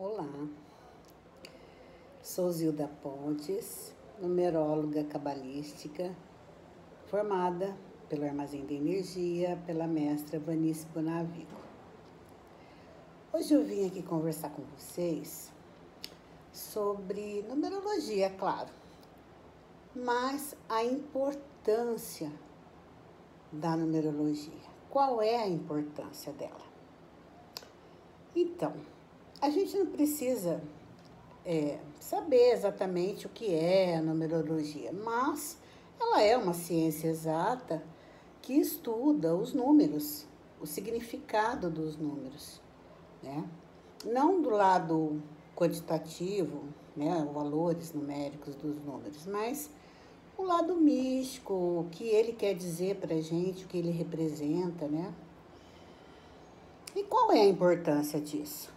Olá, sou Zilda Pontes, numeróloga cabalística, formada pelo Armazém de Energia, pela mestra Vanice Bonavigo. Hoje eu vim aqui conversar com vocês sobre numerologia, claro, mas a importância da numerologia. Qual é a importância dela? Então, a gente não precisa saber exatamente o que é a numerologia, mas ela é uma ciência exata que estuda os números, o significado dos números, né? Não do lado quantitativo, né, os valores numéricos dos números, mas o lado místico, o que ele quer dizer pra gente, o que ele representa, né? E qual é a importância disso?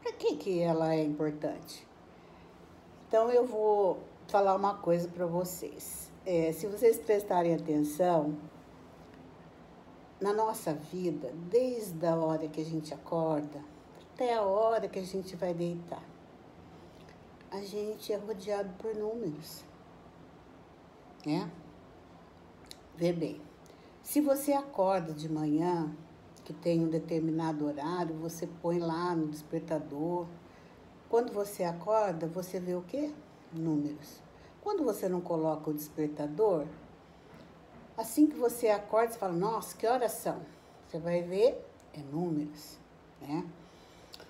Para que ela é importante? Então, eu vou falar uma coisa para vocês. Se vocês prestarem atenção, na nossa vida, desde a hora que a gente acorda até a hora que a gente vai deitar, a gente é rodeado por números, né? Vê bem, se você acorda de manhã, que tem um determinado horário, você põe lá no despertador. Quando você acorda, você vê o quê? Números. Quando você não coloca o despertador, assim que você acorda, você fala, nossa, que horas são? Você vai ver, é números, né?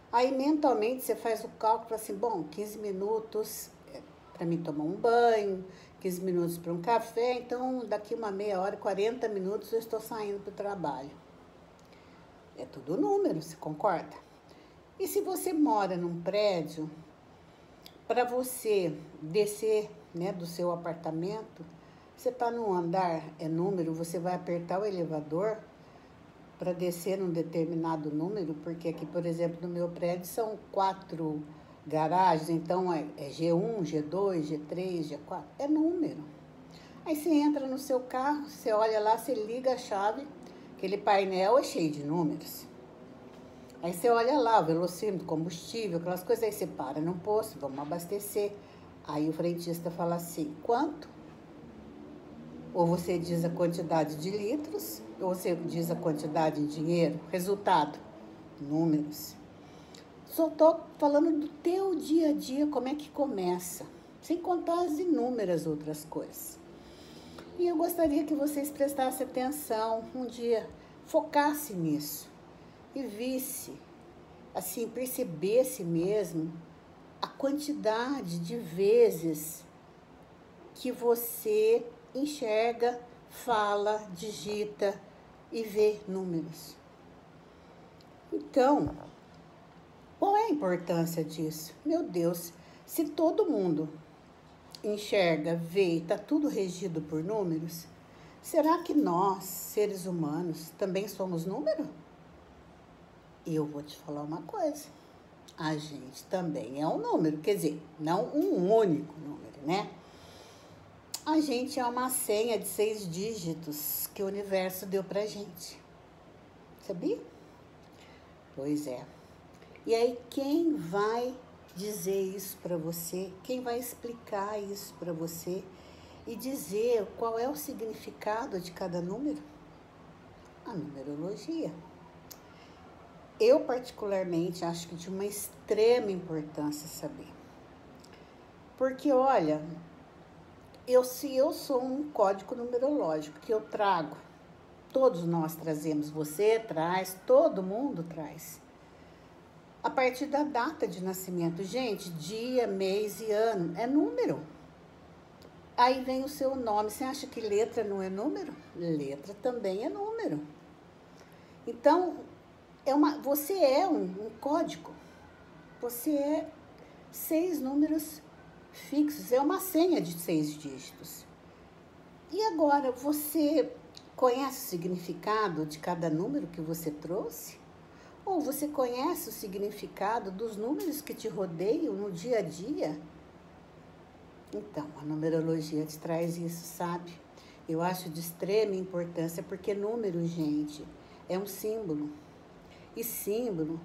Aí, mentalmente, você faz o cálculo assim, bom, 15 minutos para mim tomar um banho, 15 minutos para um café, então daqui uma meia hora, 40 minutos eu estou saindo para o trabalho. É tudo número, você concorda? E se você mora num prédio, para você descer, né, do seu apartamento, você está num andar, é número, você vai apertar o elevador para descer num determinado número, porque aqui, por exemplo, no meu prédio são 4 garagens, então é G1, G2, G3, G4, é número. Aí você entra no seu carro, você olha lá, você liga a chave, aquele painel é cheio de números. Aí você olha lá, o velocímetro, combustível, aquelas coisas, aí você para num posto, vamos abastecer. Aí o frentista fala assim, quanto? Ou você diz a quantidade de litros, ou você diz a quantidade em dinheiro. Resultado, números. Só estou falando do teu dia a dia, como é que começa, sem contar as inúmeras outras coisas. E eu gostaria que vocês prestassem atenção, um dia focasse nisso e visse, assim, percebesse mesmo a quantidade de vezes que você enxerga, fala, digita e vê números. Então, qual é a importância disso? Meu Deus, se todo mundo enxerga, vê e está tudo regido por números, será que nós, seres humanos, também somos número? Eu vou te falar uma coisa, a gente também é um número, quer dizer, não um único número, né? A gente é uma senha de 6 dígitos que o universo deu pra gente, sabia? Pois é. E aí, quem vai dizer isso pra você? Quem vai explicar isso pra você? E dizer qual é o significado de cada número? A numerologia. Eu, particularmente, acho que de uma extrema importância saber. Porque, olha, se eu sou um código numerológico que eu trago, todos nós trazemos, você traz, todo mundo traz, a partir da data de nascimento. Gente, dia, mês e ano é número. Aí vem o seu nome. Você acha que letra não é número? Letra também é número. Então, você é um código. Você é 6 números fixos. É uma senha de 6 dígitos. E agora, você conhece o significado de cada número que você trouxe? Ou você conhece o significado dos números que te rodeiam no dia a dia? Então, a numerologia te traz isso, sabe? Eu acho de extrema importância, porque número, gente, é um símbolo. E símbolo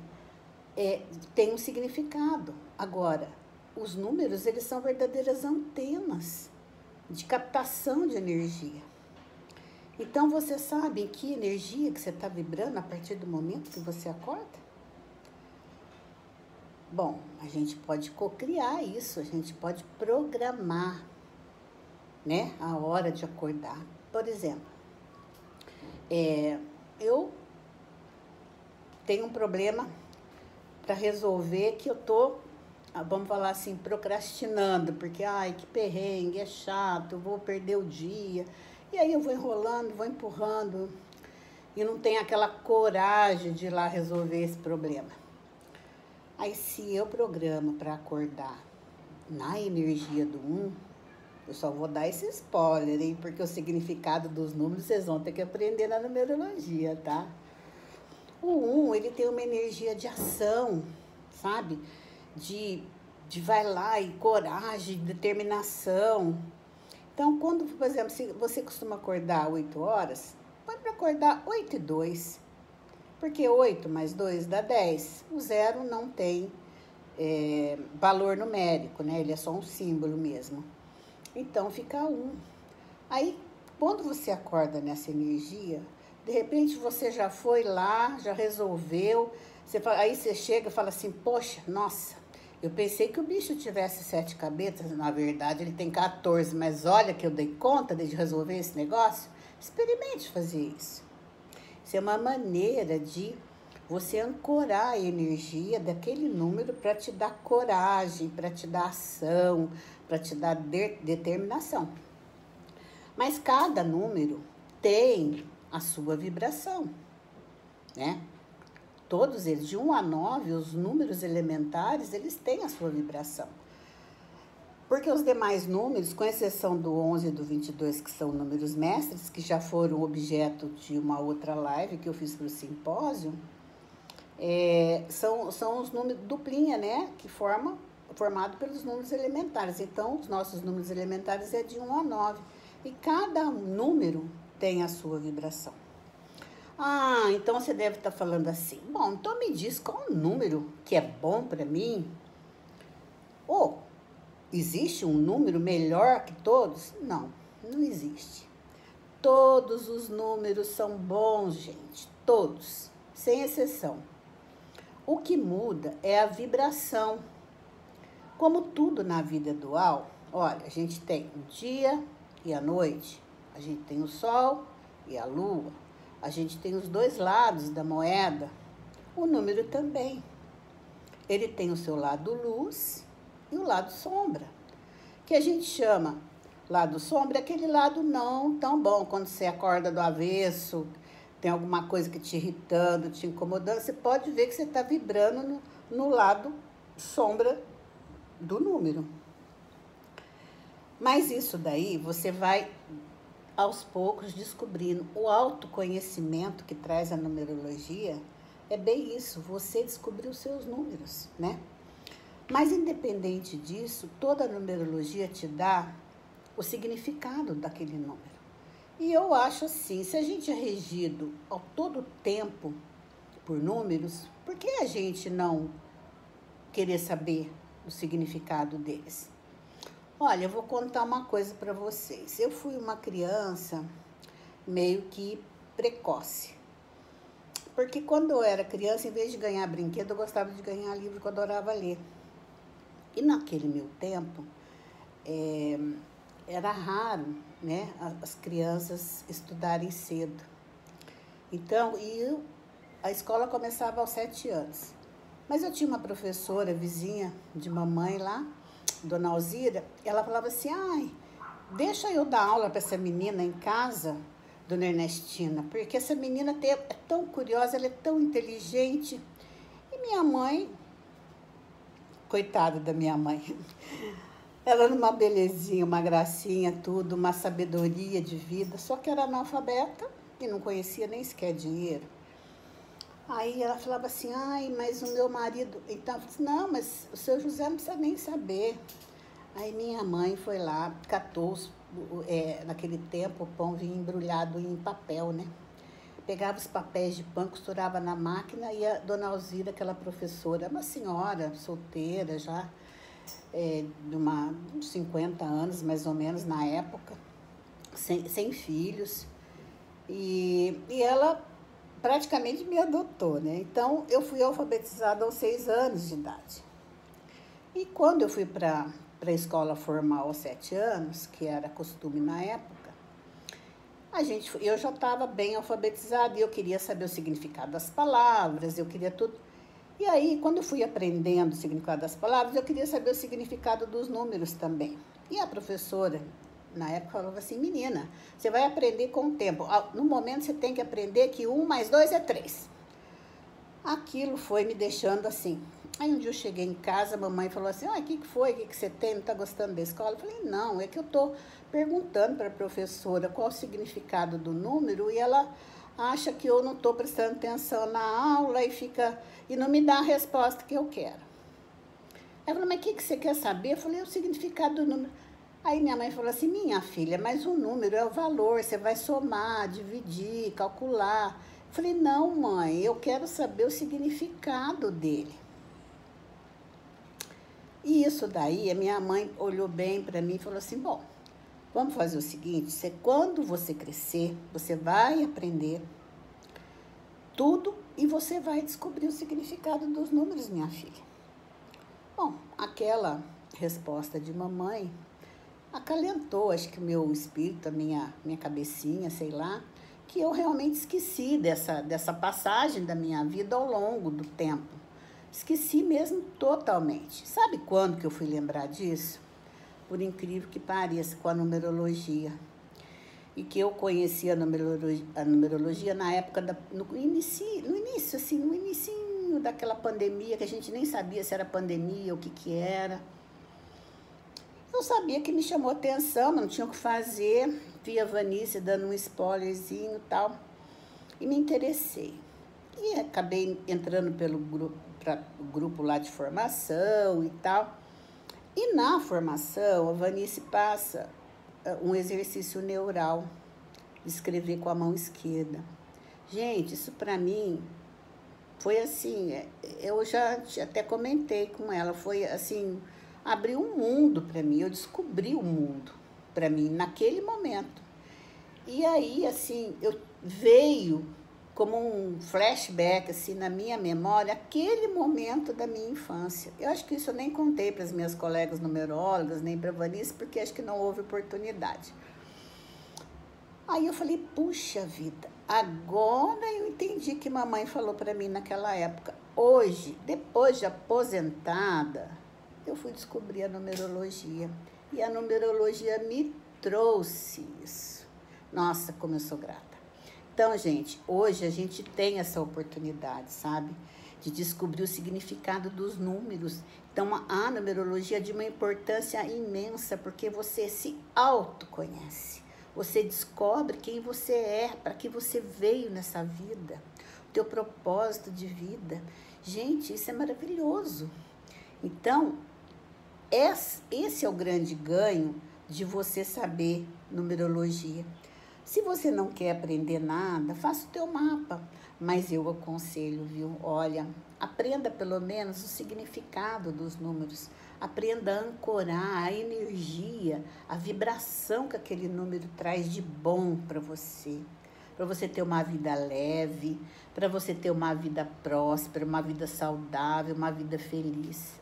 tem um significado. Agora, os números, eles são verdadeiras antenas de captação de energia. Então, você sabe em que energia que você está vibrando a partir do momento que você acorda? Bom, a gente pode cocriar isso, a gente pode programar, né, a hora de acordar. Por exemplo, eu tenho um problema para resolver que eu tô, vamos falar assim, procrastinando, porque, ai, que perrengue, é chato, eu vou perder o dia. E aí eu vou enrolando, vou empurrando e não tenho aquela coragem de ir lá resolver esse problema. Aí, se eu programo para acordar na energia do 1, eu só vou dar esse spoiler, hein? Porque o significado dos números vocês vão ter que aprender na numerologia, tá? O 1, ele tem uma energia de ação, sabe? De vai lá e coragem, determinação. Então, quando, por exemplo, se você costuma acordar 8 horas, põe para acordar 8:02. Porque 8 mais 2 dá 10. O 0 não tem valor numérico, né? Ele é só um símbolo mesmo. Então, fica 1. Aí, quando você acorda nessa energia, de repente você já foi lá, já resolveu. Aí você chega e fala assim, poxa, nossa, eu pensei que o bicho tivesse 7 cabeças. Na verdade, ele tem 14. Mas olha que eu dei conta de resolver esse negócio. Experimente fazer isso. Isso é uma maneira de você ancorar a energia daquele número para te dar coragem, para te dar ação, para te dar determinação. Mas cada número tem a sua vibração, né? Todos eles, de 1 a 9, os números elementares, eles têm a sua vibração. Porque os demais números, com exceção do 11 e do 22, que são números mestres, que já foram objeto de uma outra live que eu fiz para o simpósio, são os números duplinha, né? Que formado pelos números elementares. Então, os nossos números elementares é de 1 a 9. E cada número tem a sua vibração. Ah, então você deve estar falando assim. Bom, então me diz qual número que é bom para mim? Ou existe um número melhor que todos? Não, não existe. Todos os números são bons, gente. Todos, sem exceção. O que muda é a vibração. Como tudo na vida dual, olha, a gente tem o dia e a noite. A gente tem o sol e a lua. A gente tem os dois lados da moeda. O número também. Ele tem o seu lado luz e o lado sombra, que a gente chama lado sombra, é aquele lado não tão bom, quando você acorda do avesso, tem alguma coisa que te irritando, te incomodando, você pode ver que você está vibrando no lado sombra do número. Mas isso daí você vai aos poucos descobrindo. O autoconhecimento que traz a numerologia é bem isso, você descobrir os seus números, né? Mas, independente disso, toda a numerologia te dá o significado daquele número. E eu acho assim, se a gente é regido ao todo tempo por números, por que a gente não querer saber o significado deles? Olha, eu vou contar uma coisa para vocês. Eu fui uma criança meio que precoce. Porque quando eu era criança, em vez de ganhar brinquedo, eu gostava de ganhar livro, que eu adorava ler. E naquele meu tempo, era raro, né, as crianças estudarem cedo. Então, a escola começava aos 7 anos. Mas eu tinha uma professora vizinha de mamãe lá, Dona Alzira, ela falava assim, ai, deixa eu dar aula para essa menina em casa, Dona Ernestina, porque essa menina é tão curiosa, ela é tão inteligente. E minha mãe, coitada da minha mãe, ela era uma belezinha, uma gracinha, tudo, uma sabedoria de vida, só que era analfabeta e não conhecia nem sequer dinheiro. Aí ela falava assim, ai, mas o meu marido... Então, eu disse, não, mas o seu José não precisa nem saber. Aí minha mãe foi lá, catou, naquele tempo o pão vinha embrulhado em papel, né? pegava os papéis de pão, costurava na máquina e a dona Alzira, aquela professora, uma senhora solteira já, de uns 50 anos mais ou menos na época, sem filhos, e ela praticamente me adotou, né? Então eu fui alfabetizada aos 6 anos de idade. E quando eu fui para a escola formal aos 7 anos, que era costume na época, eu já estava bem alfabetizada e eu queria saber o significado das palavras, eu queria tudo. E aí, quando eu fui aprendendo o significado das palavras, eu queria saber o significado dos números também. E a professora, na época, falava assim, menina, você vai aprender com o tempo. No momento, você tem que aprender que 1 mais 2 é 3. Aquilo foi me deixando assim. Aí um dia eu cheguei em casa, a mamãe falou assim, o que foi? O que você tem? Não está gostando da escola? Eu falei, não, é que eu estou perguntando para a professora qual o significado do número e ela acha que eu não estou prestando atenção na aula e não me dá a resposta que eu quero. Ela falou, mas o que você quer saber? Eu falei, o significado do número. Aí minha mãe falou assim, minha filha, mas o número é o valor, você vai somar, dividir, calcular. Eu falei, não, mãe, eu quero saber o significado dele. E isso daí, a minha mãe olhou bem para mim e falou assim, bom, vamos fazer o seguinte, quando você crescer, você vai aprender tudo e você vai descobrir o significado dos números, minha filha. Bom, aquela resposta de mamãe acalentou, acho que o meu espírito, a minha cabecinha, sei lá, que eu realmente esqueci dessa passagem da minha vida ao longo do tempo. Esqueci mesmo totalmente. Sabe quando que eu fui lembrar disso? Por incrível que pareça, com a numerologia. E que eu conheci a numerologia na época, no início daquela pandemia, que a gente nem sabia se era pandemia, o que era. Eu sabia que me chamou atenção, mas não tinha o que fazer. Vi a Vanice dando um spoilerzinho e tal. E me interessei. E acabei entrando pelo grupo lá de formação e tal. E na formação, a Vanice passa um exercício neural, de escrever com a mão esquerda. Gente, isso para mim foi assim, eu já até comentei com ela, foi assim, abriu um mundo para mim, eu descobri o mundo para mim naquele momento. E aí, assim, veio como um flashback, assim, na minha memória, aquele momento da minha infância. Eu acho que isso eu nem contei para as minhas colegas numerólogas, nem para a Vanice, porque acho que não houve oportunidade. Aí eu falei, puxa vida, agora eu entendi que mamãe falou para mim naquela época. Hoje, depois de aposentada, eu fui descobrir a numerologia. E a numerologia me trouxe isso. Nossa, como eu sou grata. Então, gente, hoje a gente tem essa oportunidade, sabe? De descobrir o significado dos números. Então, a numerologia é de uma importância imensa, porque você se autoconhece. Você descobre quem você é, para que você veio nessa vida, o teu propósito de vida. Gente, isso é maravilhoso. Então, esse é o grande ganho de você saber numerologia. Se você não quer aprender nada, faça o teu mapa. Mas eu aconselho, viu? Olha, aprenda pelo menos o significado dos números. Aprenda a ancorar a energia, a vibração que aquele número traz de bom para você ter uma vida leve, para você ter uma vida próspera, uma vida saudável, uma vida feliz.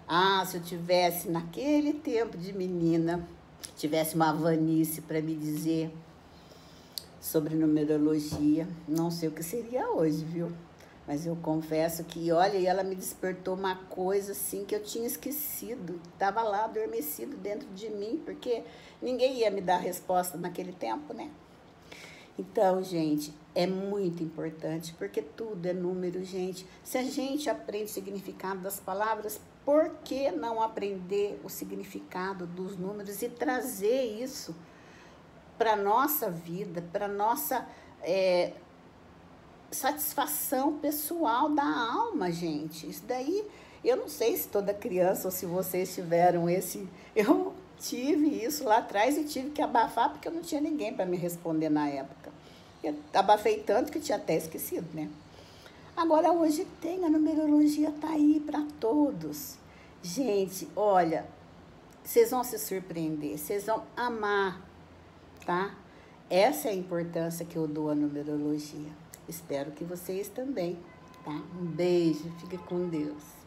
Ah, se eu tivesse naquele tempo de menina, tivesse uma Vanice para me dizer sobre numerologia, não sei o que seria hoje, viu? Mas eu confesso que, olha, ela me despertou uma coisa assim que eu tinha esquecido, estava lá adormecido dentro de mim, porque ninguém ia me dar resposta naquele tempo, né? Então, gente, é muito importante, porque tudo é número, gente. Se a gente aprende o significado das palavras, por que não aprender o significado dos números e trazer isso para a nossa vida, para a nossa satisfação pessoal da alma, gente? Isso daí, eu não sei se toda criança ou se vocês tiveram esse... Eu tive isso lá atrás e tive que abafar porque eu não tinha ninguém para me responder na época. Eu abafei tanto que tinha até esquecido, né? Agora hoje tem, a numerologia tá aí para todos. Gente, olha, vocês vão se surpreender, vocês vão amar, tá? Essa é a importância que eu dou à numerologia. Espero que vocês também, tá? Um beijo, fique com Deus.